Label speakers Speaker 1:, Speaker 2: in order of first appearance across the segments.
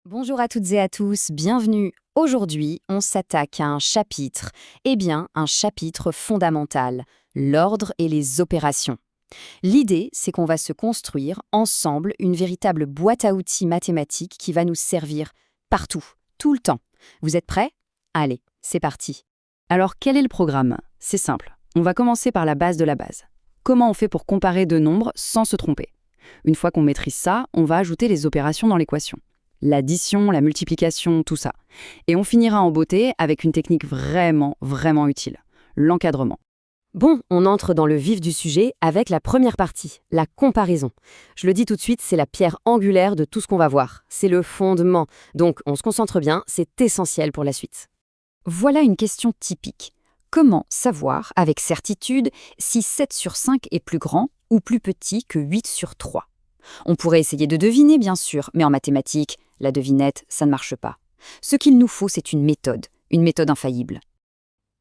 Speaker 1: Bonjour à toutes et à tous, bienvenue. Aujourd'hui, on s'attaque à un chapitre, un chapitre fondamental, l'ordre et les opérations. L'idée, c'est qu'on va se construire ensemble une véritable boîte à outils mathématiques qui va nous servir partout, tout le temps. Vous êtes prêts? Allez, c'est parti. Alors, quel est le programme? C'est simple. On va commencer par la base de la base. Comment on fait pour comparer deux nombres sans se tromper? Une fois qu'on maîtrise ça, on va ajouter les opérations dans l'équation. L'addition, la multiplication, tout ça. Et on finira en beauté avec une technique vraiment utile, l'encadrement. Bon, on entre dans le vif du sujet avec la première partie, la comparaison. Je le dis tout de suite, c'est la pierre angulaire de tout ce qu'on va voir. C'est le fondement. Donc, on se concentre bien, c'est essentiel pour la suite. Voilà une question typique. Comment savoir avec certitude si 7 sur 5 est plus grand ou plus petit que 8 sur 3? On pourrait essayer de deviner, bien sûr, mais en mathématiques, la devinette, ça ne marche pas. Ce qu'il nous faut, c'est une méthode infaillible.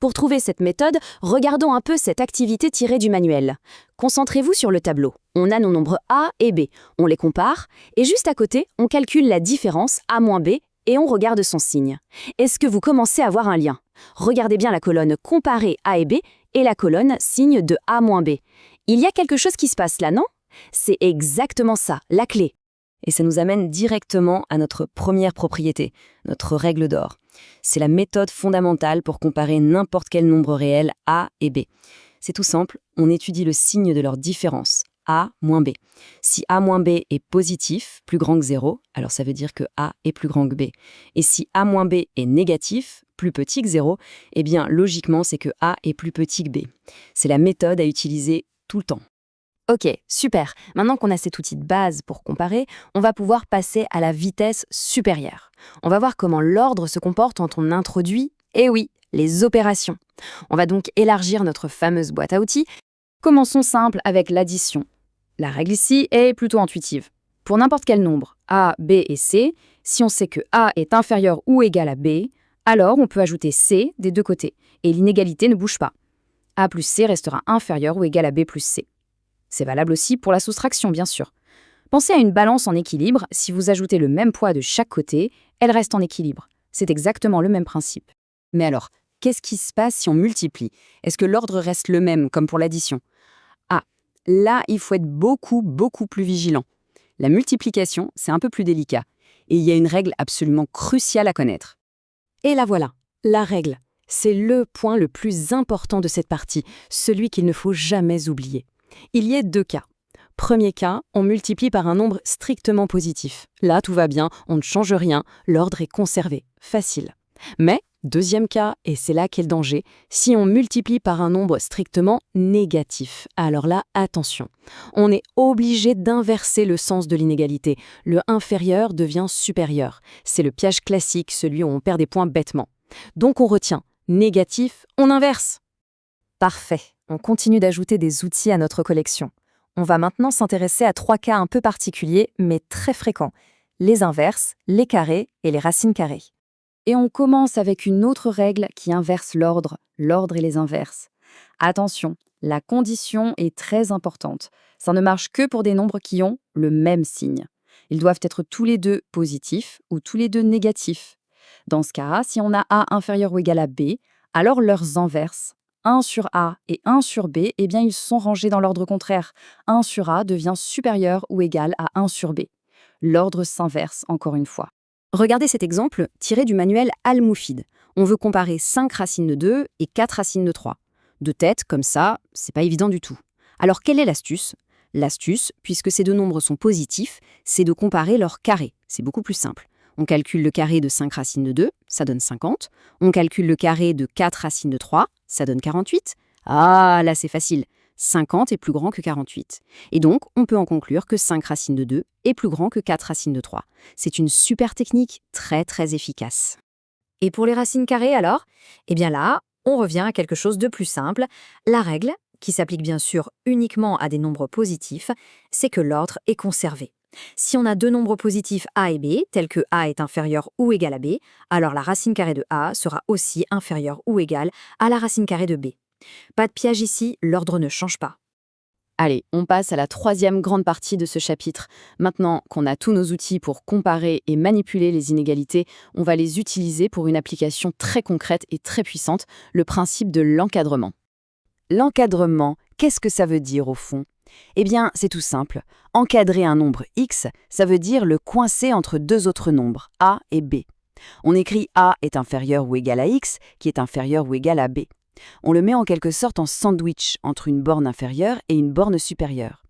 Speaker 1: Pour trouver cette méthode, regardons un peu cette activité tirée du manuel. Concentrez-vous sur le tableau. On a nos nombres A et B. On les compare, et juste à côté, on calcule la différence A moins B, et on regarde son signe. Est-ce que vous commencez à voir un lien? Regardez bien la colonne comparer A et B, et la colonne signe de A moins B. Il y a quelque chose qui se passe là, non? C'est exactement ça, la clé. Et ça nous amène directement à notre première propriété, notre règle d'or. C'est la méthode fondamentale pour comparer n'importe quel nombre réel A et B. C'est tout simple, on étudie le signe de leur différence, A moins B. Si A moins B est positif, plus grand que 0, alors ça veut dire que A est plus grand que B. Et si A moins B est négatif, plus petit que 0, eh bien logiquement c'est que A est plus petit que B. C'est la méthode à utiliser tout le temps. Ok, super. Maintenant qu'on a cet outil de base pour comparer, on va pouvoir passer à la vitesse supérieure. On va voir comment l'ordre se comporte quand on introduit, les opérations. On va donc élargir notre fameuse boîte à outils. Commençons simple avec l'addition. La règle ici est plutôt intuitive. Pour n'importe quel nombre, A, B et C, si on sait que A est inférieur ou égal à B, alors on peut ajouter C des deux côtés, et l'inégalité ne bouge pas. A plus C restera inférieur ou égal à B plus C. C'est valable aussi pour la soustraction, bien sûr. Pensez à une balance en équilibre, si vous ajoutez le même poids de chaque côté, elle reste en équilibre. C'est exactement le même principe. Mais alors, qu'est-ce qui se passe si on multiplie? Est-ce que l'ordre reste le même, comme pour l'addition? Ah, là, il faut être beaucoup plus vigilant. La multiplication, c'est un peu plus délicat. Et il y a une règle absolument cruciale à connaître. Et la voilà, la règle. C'est le point le plus important de cette partie, celui qu'il ne faut jamais oublier. Il y a deux cas. Premier cas, on multiplie par un nombre strictement positif. Là, tout va bien, on ne change rien, l'ordre est conservé. Facile. Mais, deuxième cas, et c'est là qu'est le danger, si on multiplie par un nombre strictement négatif. Alors là, attention. On est obligé d'inverser le sens de l'inégalité. Le inférieur devient supérieur. C'est le piège classique, celui où on perd des points bêtement. Donc on retient. Négatif, on inverse. Parfait. On continue d'ajouter des outils à notre collection. On va maintenant s'intéresser à trois cas un peu particuliers, mais très fréquents. Les inverses, les carrés et les racines carrées. Et on commence avec une autre règle qui inverse l'ordre et les inverses. Attention, la condition est très importante. Ça ne marche que pour des nombres qui ont le même signe. Ils doivent être tous les deux positifs ou tous les deux négatifs. Dans ce cas, si on a A inférieur ou égal à B, alors leurs inverses, 1 sur A et 1 sur B, ils sont rangés dans l'ordre contraire. 1 sur A devient supérieur ou égal à 1 sur B. L'ordre s'inverse encore une fois. Regardez cet exemple tiré du manuel Al-Moufid. On veut comparer 5 racines de 2 et 4 racines de 3. De tête, comme ça, c'est pas évident du tout. Alors quelle est l'astuce? L'astuce, puisque ces deux nombres sont positifs, c'est de comparer leurs carrés. C'est beaucoup plus simple. On calcule le carré de 5 racines de 2, ça donne 50. On calcule le carré de 4 racines de 3, ça donne 48. Ah, là c'est facile. 50 est plus grand que 48. Et donc, on peut en conclure que 5 racines de 2 est plus grand que 4 racines de 3. C'est une super technique, très efficace. Et pour les racines carrées alors? Là, on revient à quelque chose de plus simple. La règle, qui s'applique bien sûr uniquement à des nombres positifs, c'est que l'ordre est conservé. Si on a deux nombres positifs A et B, tels que A est inférieur ou égal à B, alors la racine carrée de A sera aussi inférieure ou égale à la racine carrée de B. Pas de piège ici, l'ordre ne change pas. Allez, on passe à la troisième grande partie de ce chapitre. Maintenant qu'on a tous nos outils pour comparer et manipuler les inégalités, on va les utiliser pour une application très concrète et très puissante, le principe de l'encadrement. L'encadrement, qu'est-ce que ça veut dire au fond? Eh bien, c'est tout simple. Encadrer un nombre x, ça veut dire le coincer entre deux autres nombres, a et b. On écrit a est inférieur ou égal à x, qui est inférieur ou égal à b. On le met en quelque sorte en sandwich entre une borne inférieure et une borne supérieure.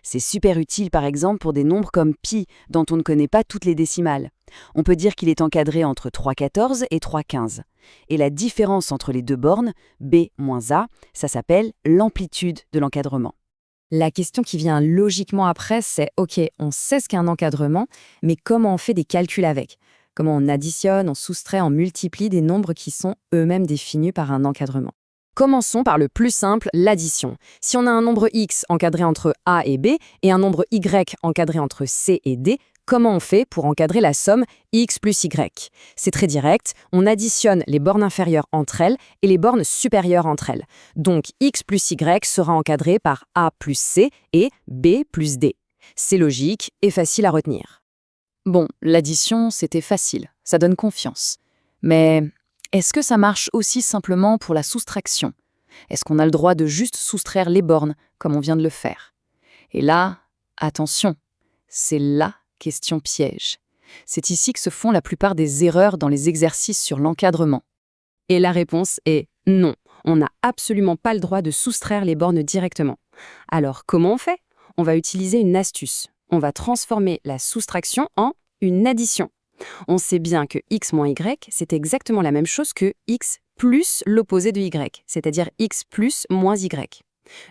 Speaker 1: C'est super utile par exemple pour des nombres comme pi, dont on ne connaît pas toutes les décimales. On peut dire qu'il est encadré entre 3,14 et 3,15. Et la différence entre les deux bornes, b moins a, ça s'appelle l'amplitude de l'encadrement. La question qui vient logiquement après, c'est OK, on sait ce qu'est un encadrement, mais comment on fait des calculs avec? Comment on additionne, on soustrait, on multiplie des nombres qui sont eux-mêmes définis par un encadrement? Commençons par le plus simple, l'addition. Si on a un nombre x encadré entre a et b et un nombre y encadré entre c et d, comment on fait pour encadrer la somme x plus y? C'est très direct, on additionne les bornes inférieures entre elles et les bornes supérieures entre elles. Donc x plus y sera encadré par a plus c et b plus d. C'est logique et facile à retenir. Bon, l'addition, c'était facile, ça donne confiance. Mais est-ce que ça marche aussi simplement pour la soustraction? Est-ce qu'on a le droit de juste soustraire les bornes, comme on vient de le faire? Et là, attention, c'est la question piège. C'est ici que se font la plupart des erreurs dans les exercices sur l'encadrement. Et la réponse est non, on n'a absolument pas le droit de soustraire les bornes directement. Alors, comment on fait? On va utiliser une astuce. On va transformer la soustraction en une addition. On sait bien que x moins y, c'est exactement la même chose que x plus l'opposé de y, c'est-à-dire x plus moins y.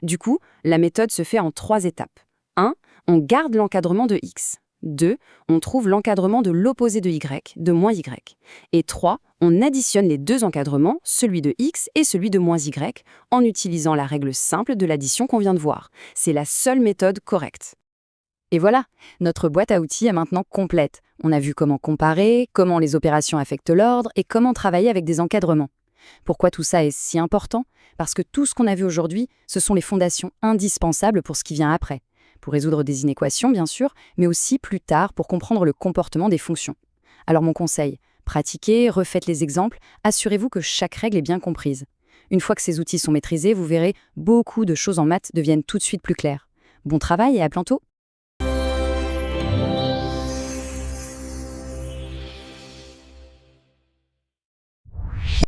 Speaker 1: Du coup, la méthode se fait en 3 étapes. 1. On garde l'encadrement de x. 2. On trouve l'encadrement de l'opposé de y, de moins y. Et 3. On additionne les deux encadrements, celui de x et celui de moins y, en utilisant la règle simple de l'addition qu'on vient de voir. C'est la seule méthode correcte. Et voilà, notre boîte à outils est maintenant complète. On a vu comment comparer, comment les opérations affectent l'ordre et comment travailler avec des encadrements. Pourquoi tout ça est si important? Parce que tout ce qu'on a vu aujourd'hui, ce sont les fondations indispensables pour ce qui vient après. Pour résoudre des inéquations, bien sûr, mais aussi plus tard pour comprendre le comportement des fonctions. Alors mon conseil, pratiquez, refaites les exemples, assurez-vous que chaque règle est bien comprise. Une fois que ces outils sont maîtrisés, vous verrez, beaucoup de choses en maths deviennent tout de suite plus claires. Bon travail et à bientôt!